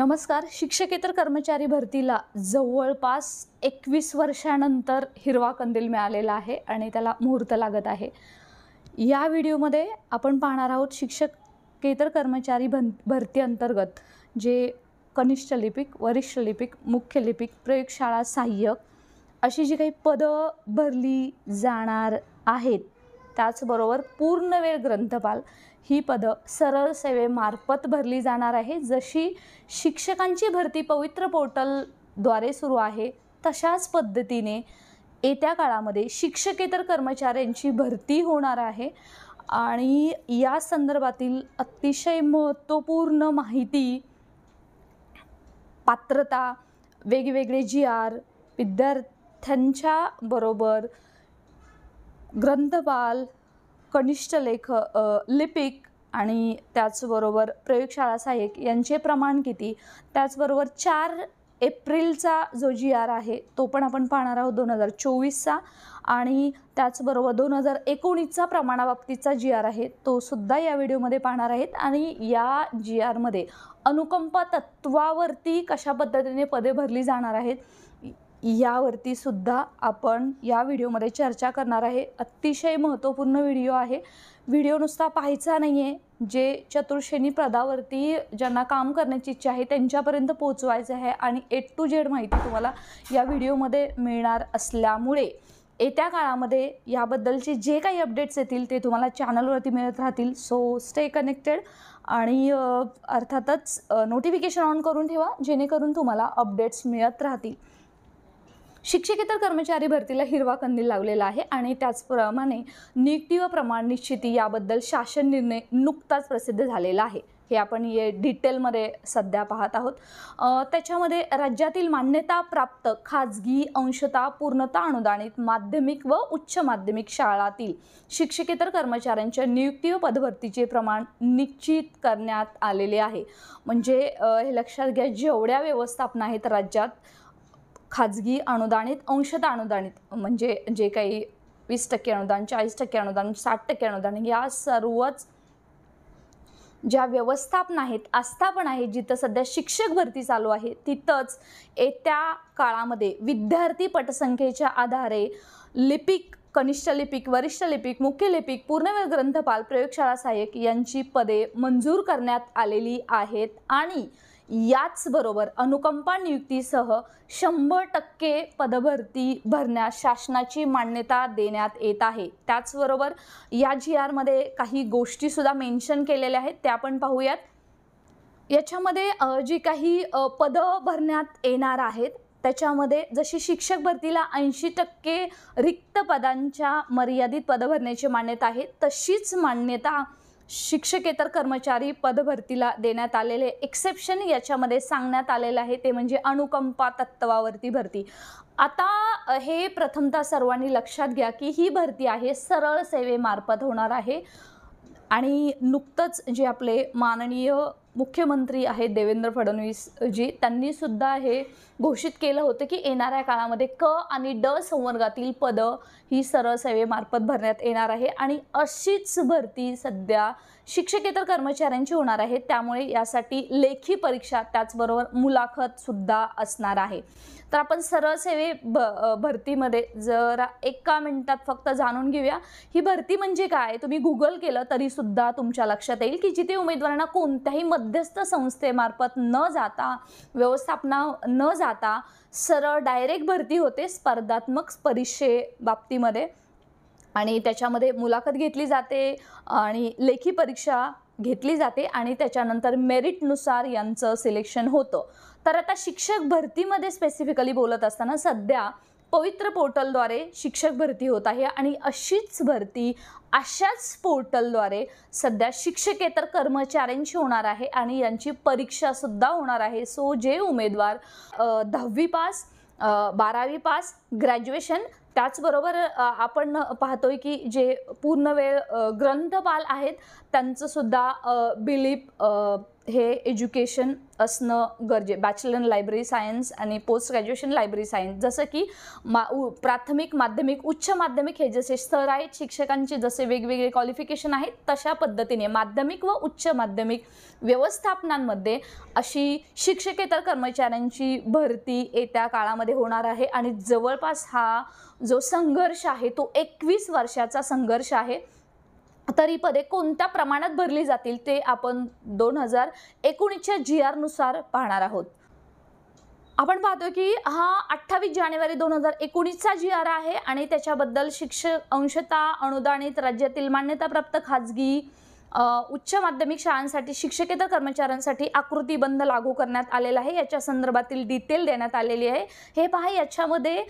नमस्कार. शिक्षकेतर कर्मचारी भरतीला जवळपास 21 वर्षानंतर हिरवा कंदील मिळालेला आहे आणि त्याला मुहूर्त लागत आहे. या व्हिडिओमध्ये आपण पाहणार आहोत शिक्षकेतर कर्मचारी भरती अंतर्गत जे कनिष्ठ लिपिक, वरिष्ठ लिपिक, मुख्य लिपिक, प्रयोगशाळा सहाय्यक अशी जी काही पदं भरली जाणार आहेत, त्याचबरोबर पूर्णवेळ ग्रंथपाल ही पदं सरळ सेवेमार्फत भरली जाणार आहे. जशी शिक्षकांची भरती पवित्र पोर्टलद्वारे सुरू आहे, तशाच पद्धतीने येत्या काळामध्ये शिक्षकेतर कर्मचाऱ्यांची भरती होणार आहे आणि या संदर्भातील अतिशय महत्त्वपूर्ण माहिती, पात्रता, वेगवेगळे GR, विद्यार्थ्यांच्या बरोबर ग्रंथपाल, कनिष्ठ लिपिक आणि त्याचबरोबर प्रयोगशाळा सहाय्यक यांचे प्रमाण किती, त्याचबरोबर 4 एप्रिलचा जो GR आहे तो पण आपण पाहणार आहोत 2024चा, आणि त्याचबरोबर 2019चा प्रमाणाबाबतीचा GR आहे तो सुद्धा या व्हिडिओमध्ये पाहणार आहेत. आणि या GR मध्ये अनुकंपा तत्वावरती कशा पद्धतीने पदे भरली जाणार आहेत यावरती सुद्धा आपण या व्हिडिओमध्ये चर्चा करणार आहे. अतिशय महत्त्वपूर्ण व्हिडिओ आहे. व्हिडिओ नुसता पाहायचा नाही आहे, जे चतुर्श्रेणी पदावरती ज्यांना काम करण्याची इच्छा आहे त्यांच्यापर्यंत पोहोचवायचं आहे आणि A to Z माहिती तुम्हाला या व्हिडिओमध्ये मिळणार असल्यामुळे येत्या काळामध्ये याबद्दलचे जे काही अपडेट्स येतील ते तुम्हाला चॅनलवरती मिळत राहतील. सो स्टे कनेक्टेड आणि अर्थातच नोटिफिकेशन ऑन करून ठेवा जेणेकरून तुम्हाला अपडेट्स मिळत राहतील. शिक्षकेतर कर्मचारी भरतीला हिरवा कंदील लावलेला आहे आणि त्याचप्रमाणे नियुक्ती व प्रमाण निश्चिती याबद्दल शासन निर्णय नुकताच प्रसिद्ध झालेला आहे. हे आपण डिटेलमध्ये सध्या पाहत आहोत. त्याच्यामध्ये राज्यातील मान्यता प्राप्त खाजगी, अंशतः पूर्णतः अनुदानित माध्यमिक व उच्च माध्यमिक शाळातील शिक्षकेतर कर्मचाऱ्यांच्या नियुक्ती व पदभरतीचे प्रमाण निश्चित करण्यात आलेले आहे. म्हणजे हे लक्षात घ्या, जेवढ्या व्यवस्थापना आहेत राज्यात खाजगी, अनुदानित, अंशतः अनुदानित, म्हणजे जे काही 20% अनुदान, 40% अनुदान, 60% अनुदान, या सर्वच ज्या व्यवस्थापना आहेत, आस्थापना आहेत, जिथं सध्या शिक्षक भरती चालू आहे, तिथंच येत्या काळामध्ये विद्यार्थी पटसंख्येच्या आधारे लिपिक, कनिष्ठ लिपिक, वरिष्ठ लिपिक, मुख्य लिपिक, पूर्णवेळ ग्रंथपाल, प्रयोगशाळा सहाय्यक यांची पदे मंजूर करण्यात आलेली आहेत आणि याचबरोबर अनुकंपा नियुक्तीसह 100% पदभरती भरण्यास शासनाची मान्यता देण्यात येत आहे. त्याचबरोबर या GR मध्ये काही गोष्टी सुद्धा मेन्शन केलेल्या आहेत, त्या आपण पाहूयात. याच्यामध्ये जी काही पदं भरण्यात येणार आहेत त्याच्यामध्ये जशी शिक्षक भरतीला 80% रिक्त पदांच्या मर्यादित पदं भरण्याची मान्यता आहे, तशीच मान्यता शिक्षकेतर कर्मचारी पदभरतीला देण्यात आलेले एक्सेप्शन याच्यामध्ये सांगण्यात आलेलं आहे, ते म्हणजे अनुकंपा तत्वावरती भरती. आता हे प्रथमतः सर्वांनी लक्षात घ्या की ही भरती आहे सरळ सेवेमार्फत होणार आहे आणि नुकतंच जे आपले माननीय मुख्यमंत्री आहेत देवेंद्र फडणवीस जी, त्यांनी सुद्धा हे घोषित केलं होतं की येणाऱ्या काळामध्ये क आणि ड संवर्गातील पदं ही सरळ सेवेमार्फत भरण्यात येणार आहे आणि अशीच भरती सध्या शिक्षकेतर कर्मचाऱ्यांची होणार आहे. त्यामुळे यासाठी लेखी परीक्षा त्याचबरोबर मुलाखत सुद्धा असणार आहे. तर आपण सरळ सेवे भरतीमध्ये जरा एका मिनिटात फक्त जाणून घेऊया ही भरती म्हणजे काय. तुम्ही गुगल केलं तरी सुद्धा तुमच्या लक्षात येईल की जिथे उमेदवारांना कोणत्याही मध्यस्थ संस्थेमार्फत न जाता, व्यवस्थापना न जाता सरळ डायरेक्ट भरती होते स्पर्धात्मक परीक्षे बाबतीमध्ये आणि त्याच्यामध्ये मुलाखत घेतली जाते आणि लेखी परीक्षा घेतली जाते आणि त्याच्यानंतर मेरिटनुसार यांचं सिलेक्शन होतं. तर आता शिक्षक भरतीमध्ये स्पेसिफिकली बोलत असताना सध्या पवित्र पोर्टलद्वारे शिक्षक भरती होत आहे आणि अशीच भरती अशाच पोर्टलद्वारे सध्या शिक्षकेतर कर्मचाऱ्यांची होणार आहे आणि यांची परीक्षा सुद्धा होणार आहे. सो जे उमेदवार 10वी पास, 12वी पास, ग्रॅज्युएशन, त्याचबरोबर आपण पाहतोय की जे पूर्णवेळ ग्रंथपाल आहेत त्यांचं सुद्धा बिलीप हे एज्युकेशन असणं बॅचलर इन लायब्ररी सायन्स आणि पोस्ट ग्रॅज्युएशन लायब्ररी सायन्स. जसं की प्राथमिक, माध्यमिक, उच्च माध्यमिक हे जसे स्तर आहेत शिक्षकांचे, जसे वेगवेगळे क्वालिफिकेशन आहेत, तशा पद्धतीने माध्यमिक व उच्च माध्यमिक व्यवस्थापनांमध्ये अशी शिक्षकेतर कर्मचाऱ्यांची भरती येत्या काळामध्ये होणार आहे. आणि जवळपास हा जो संघर्ष आहे तो 21 वर्षाचा संघर्ष आहे. तरी पदे कोणत्या प्रमाणात भरली जातील ते आपण 2019च्या GR नुसार पाहणार आहोत. आपण पाहतो की हा 28 जानेवारी 2019चा GR आहे आणि त्याच्याबद्दल शिक्षक अंशतः अनुदानित राज्यातील मान्यताप्राप्त खाजगी उच्च माध्यमिक शाळांसाठी शिक्षकेतर कर्मचाऱ्यांसाठी आकृतीबंध लागू करण्यात आलेला आहे. याच्या संदर्भातील डिटेल देण्यात आलेली आहे. हे पहा, याच्यामध्ये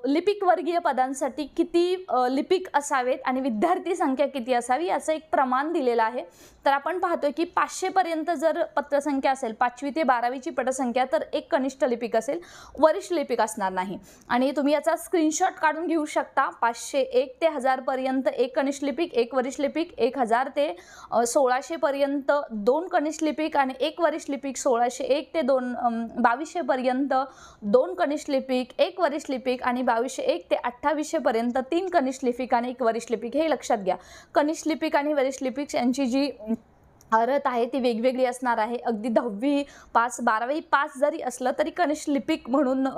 लिपिक वर्गीय पदांसाठी किती लिपिक असावेत आणि विद्यार्थी संख्या किती असावी याचं एक प्रमाण दिलेलं आहे. तर आपण पाहतोय की 500 पर्यंत जर पत्रसंख्या असेल, 5वी ते 12वीची पटसंख्या, तर एक कनिष्ठ लिपिक असेल, वरिष्ठ लिपिक असणार नाही. आणि तुम्ही याचा स्क्रीनशॉट काढून घेऊ शकता. 501 ते 1000 पर्यंत एक कनिष्ठ लिपिक, एक वरिष्ठ लिपिक, 1000 ते 1600 पर्यंत 2 कनिष्ठ लिपिक आणि एक वरिष्ठ लिपिक, 1601 ते 2200 पर्यंत 2 कनिष्ठ लिपिक, एक वरिष्ठ लिपिक आणि 2201 ते 2800 पर्यंत 3 कनिष्ठ लिपिक आणि एक वरिष्ठ लिपिक. हे लक्षात घ्या. कनिष्ठ लिपिक आणि वरिष्ठ लिपिक यांची जी अर्हता आहे ती वेगवेगळी असणार आहे. अगदी 10वी पास, 12वी पास जरी असलं तरी कनिष्ठ लिपिक म्हणून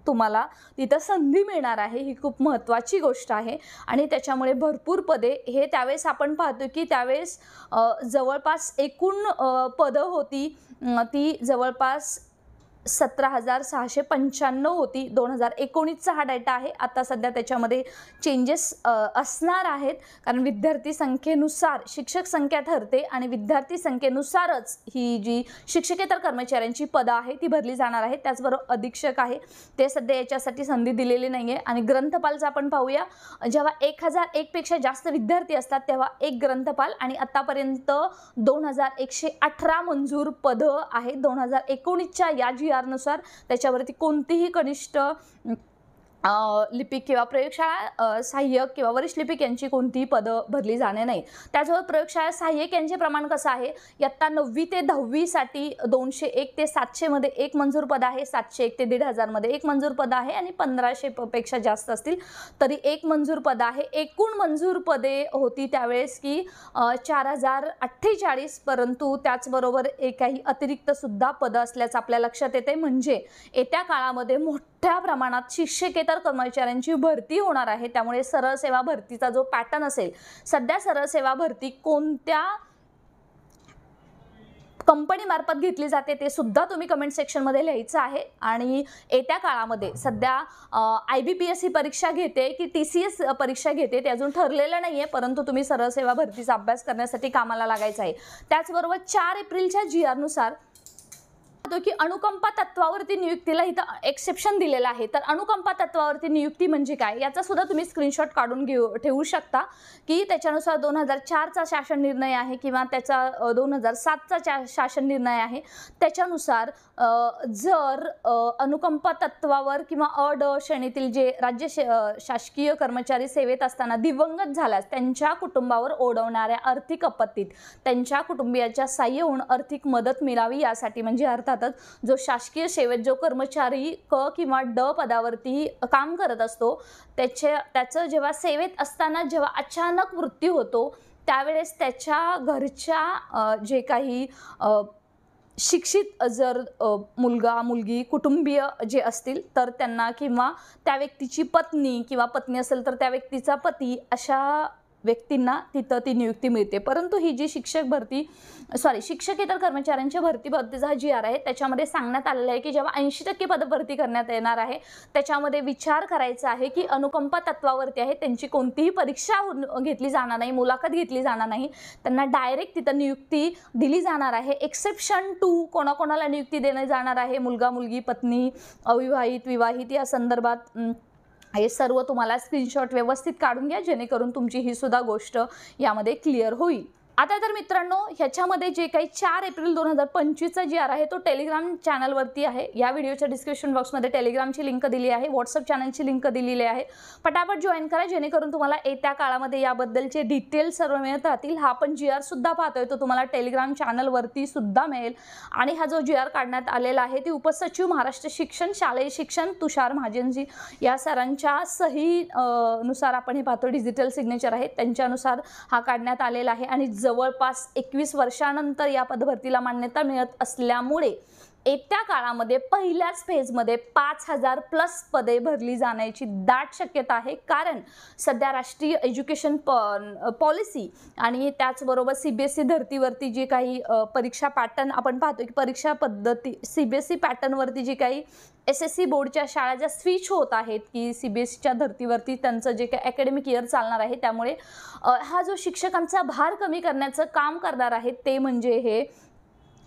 तुम्हाला तिथं संधी मिळणार आहे. ही खूप महत्त्वाची गोष्ट आहे आणि त्याच्यामुळे भरपूर पदे हे त्यावेळेस आपण पाहतो की त्यावेळेस जवळपास एकूण पदं होती ती जवळपास 17,695 होती. 2019चा हा डाटा आहे. आता सध्या त्याच्यामध्ये चेंजेस असणार आहेत, कारण विद्यार्थी संख्येनुसार शिक्षक संख्या ठरते आणि विद्यार्थी संख्येनुसारच ही जी शिक्षकेतर कर्मचाऱ्यांची पदं आहे ती भरली जाणार आहेत. त्याचबरोबर अधीक्षक आहे ते सध्या याच्यासाठी संधी दिलेली नाही आहे. आणि ग्रंथपालचं आपण पाहूया. जेव्हा 1001 पेक्षा जास्त विद्यार्थी असतात तेव्हा एक ग्रंथपाल आणि आतापर्यंत 2118 मंजूर पदं आहेत 2019च्या या GR नुसार. त्याच्यावरती कोणतीही कनिष्ठ लिपिक किंवा प्रयोगशाळा सहाय्यक किंवा वरिष्ठ लिपिक यांची कोणतीही पदं भरली जाणे नाही. त्याचबरोबर प्रयोगशाळा सहाय्यक यांचे प्रमाण कसं आहे, इयत्ता 9वी ते 10वी साठी 201 ते 700 मध्ये एक मंजूर पद आहे, 701 ते 1500 मध्ये एक मंजूर पद आहे आणि 1500 पेक्षा जास्त असतील तरी एक मंजूर पद आहे. एकूण मंजूर पदे होती त्यावेळेस की 4048, परंतु त्याचबरोबर काही अतिरिक्त सुद्धा पदं असल्याचं आपल्या लक्षात येते. म्हणजे येत्या काळामध्ये मोठ्या प्रमाणात शिक्षकेतर कर्मचाऱ्यांची भरती होणार आहे. त्यामुळे सरळ सेवा भरतीचा जो पॅटर्न असेल, सध्या सरळ सेवा भरती कोणत्या कंपनी मार्फत घेतली जाते ते सुद्धा तुम्ही कमेंट सेक्शनमध्ये लिहायचं आहे. आणि येत्या काळामध्ये सध्या IBPS ही परीक्षा घेते की TCS परीक्षा घेते ते अजून ठरलेलं नाही आहे, परंतु तुम्ही सरळ सेवा भरतीचा अभ्यास करण्यासाठी कामाला लागायचं आहे. त्याचबरोबर 4 एप्रिलच्या GR नुसार की अनुकंपा तत्वावरती नियुक्तीला इथं एक्सेप्शन दिलेलं आहे. तर अनुकंपा तत्वावरती नियुक्ती म्हणजे काय याचा सुद्धा तुम्ही स्क्रीनशॉट काढून ठेवू शकता की त्याच्यानुसार 2004चा शासन निर्णय आहे किंवा त्याचा 2007चा शासन निर्णय आहे. त्याच्यानुसार जर अनुकंपा तत्वावर किंवा अ-ड श्रेणीतील जे राज्य शासकीय कर्मचारी सेवेत असताना दिवंगत झाल्यास त्यांच्या कुटुंबावर ओढवणाऱ्या आर्थिक आपत्तीत त्यांच्या कुटुंबियाच्या सहाय्य होऊन आर्थिक मदत मिळावी यासाठी, म्हणजे अर्थातच जो शासकीय सेवेत जो कर्मचारी क किंवा ड पदावरती काम करत असतो त्याचं जेव्हा सेवेत असताना जेव्हा अचानक मृत्यू होतो त्यावेळेस त्याच्या घरच्या जे काही शिक्षित जर मुलगा मुलगी कुटुंबीय जे असतील तर त्यांना, किंवा त्या व्यक्तीची पत्नी किंवा पत्नी असेल तर त्या व्यक्तीचा पती, अशा व्यक्तींना तिथं ती नियुक्ती मिळते. परंतु ही जी शिक्षकेतर कर्मचाऱ्यांच्या भरतीचा हा GR आहे त्याच्यामध्ये सांगण्यात आलेलं आहे की जेव्हा 80% पद भरती करण्यात येणार आहे त्याच्यामध्ये विचार करायचा आहे की अनुकंपा तत्वावरती आहे, त्यांची कोणतीही परीक्षा घेतली जाणार नाही, मुलाखत घेतली जाणार नाही, त्यांना डायरेक्ट तिथं नियुक्ती दिली जाणार आहे. एक्सेप्शन 2 कोणाकोणाला नियुक्ती देण्यात जाणार आहे, मुलगा मुलगी, पत्नी, अविवाहित, विवाहित या संदर्भात हे सर्व तुम्हाला स्क्रीनशॉट व्यवस्थित काढून घ्या जेणेकरून तुमची ही सुद्धा गोष्ट यामध्ये क्लिअर होईल. आता तर मित्रांनो, ह्याच्यामध्ये जे काही 4 एप्रिल 2025चा GR आहे तो टेलिग्राम चॅनलवरती आहे. या व्हिडिओच्या डिस्क्रिप्शन बॉक्समध्ये टेलिग्रामची लिंक दिली आहे, व्हॉट्सअप चॅनलची लिंक दिलेली आहे. पटापट जॉईन करा, जेणेकरून तुम्हाला येत्या काळामध्ये याबद्दलचे डिटेल्स सर्व मिळत राहतील. हा पण GR सुद्धा पाहतोय तो तुम्हाला टेलिग्राम चॅनलवरती सुद्धा मिळेल. आणि हा जो GR काढण्यात आलेला आहे ती उपसचिव महाराष्ट्र शिक्षण, शालेय शिक्षण तुषार महाजनजी या सरांच्या सही नुसार आपण हे पाहतो. डिजिटल सिग्नेचर आहे त्यांच्यानुसार हा काढण्यात आलेला आहे. आणि जवळपास 21 वर्षानंतर या पदभरतीला मान्यता मिळत असल्यामुळे येत्या काळामध्ये पहिल्याच फेजमध्ये 5000 प्लस पदे भरली जाण्याची दाट शक्यता आहे. कारण सध्या राष्ट्रीय एज्युकेशन पॉलिसी आणि त्याचबरोबर CBSE धर्तीवरती जी काही परीक्षा पॅटर्न आपण पाहतो की परीक्षा पद्धती CBSE पॅटर्नवरती जी काही SSC बोर्डच्या शाळा ज्या स्विच होत आहेत की CBSEच्या धर्तीवरती त्यांचं जे काही अकॅडमिक इयर चालणार आहे, त्यामुळे हा जो शिक्षकांचा भार कमी करण्याचं काम करणार आहे ते म्हणजे हे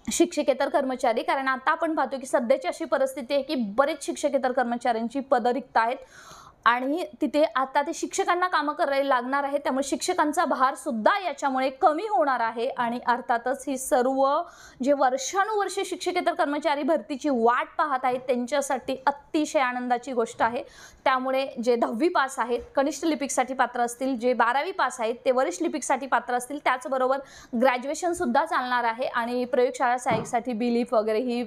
शिक्षकेतर कर्मचारी. कारण आता आपण पाहतो की सध्याची अशी परिस्थिती आहे की बरेच शिक्षकेतर कर्मचाऱ्यांची पदं रिक्त आहेत आणि तिथे आता ते शिक्षकांना कामं करायला लागणार आहे. त्यामुळे शिक्षकांचा भार सुद्धा याच्यामुळे कमी होणार आहे. आणि अर्थातच ही सर्व जे वर्षानुवर्षे शिक्षकेतर कर्मचारी भरतीची वाट पाहत आहेत त्यांच्यासाठी अतिशय आनंदाची गोष्ट आहे. त्यामुळे जे 10वी पास आहेत कनिष्ठ लिपिकसाठी पात्र असतील, जे 12वी पास आहेत ते वरिष्ठ लिपिकसाठी पात्र असतील, त्याचबरोबर ग्रॅज्युएशन सुद्धा चालणार आहे. आणि प्रयोगशाळा सहाय्यकसाठी BLIP वगैरे ही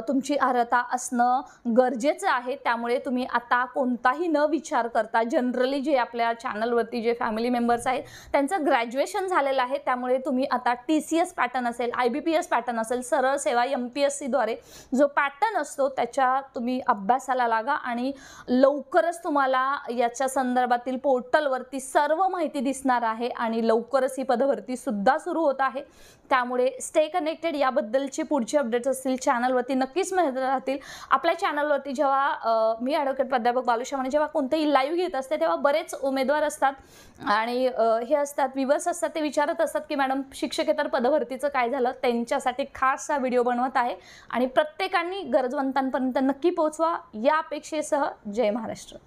तुमची अर्हता असणं गरजेचं आहे. त्यामुळे तुम्ही आता कोणताही न विचार करता जनरली जे आपल्या चॅनलवरती जे फॅमिली मेंबर्स आहेत त्यांचं ग्रॅज्युएशन झालेलं आहे, त्यामुळे तुम्ही आता TCS पॅटर्न असेल, IBPS पॅटर्न असेल, सरळ सेवा MPSC द्वारे जो पॅटर्न असतो त्याच्या तुम्ही अभ्यासाला लागा. आणि लवकरच तुम्हाला याच्या संदर्भातील पोर्टलवरती सर्व माहिती दिसणार आहे आणि लवकरच ही पदभरती सुद्धा सुरू होत आहे. त्यामुळे स्टे कनेक्टेड. याबद्दलचे पुढचे अपडेट्स असतील चॅनलवरती नक्कीच मिळत राहतील. आपल्या चॅनलवरती जेव्हा मी ॲडव्होकेट प्राध्यापक बालुशा म्हणजे जेव्हा कोणतेही लाईव्ह घेत असते तेव्हा बरेच उमेदवार असतात आणि हे असतात व्ह्यूअर्स असतात, ते विचारत असतात की मॅडम शिक्षकेतर पदभरतीचं काय झालं. त्यांच्यासाठी खास हा व्हिडिओ बनवत आहे आणि प्रत्येकाने गरजवंतांपर्यंत नक्की पोहोचवा या अपेक्षेसह. जय महाराष्ट्र.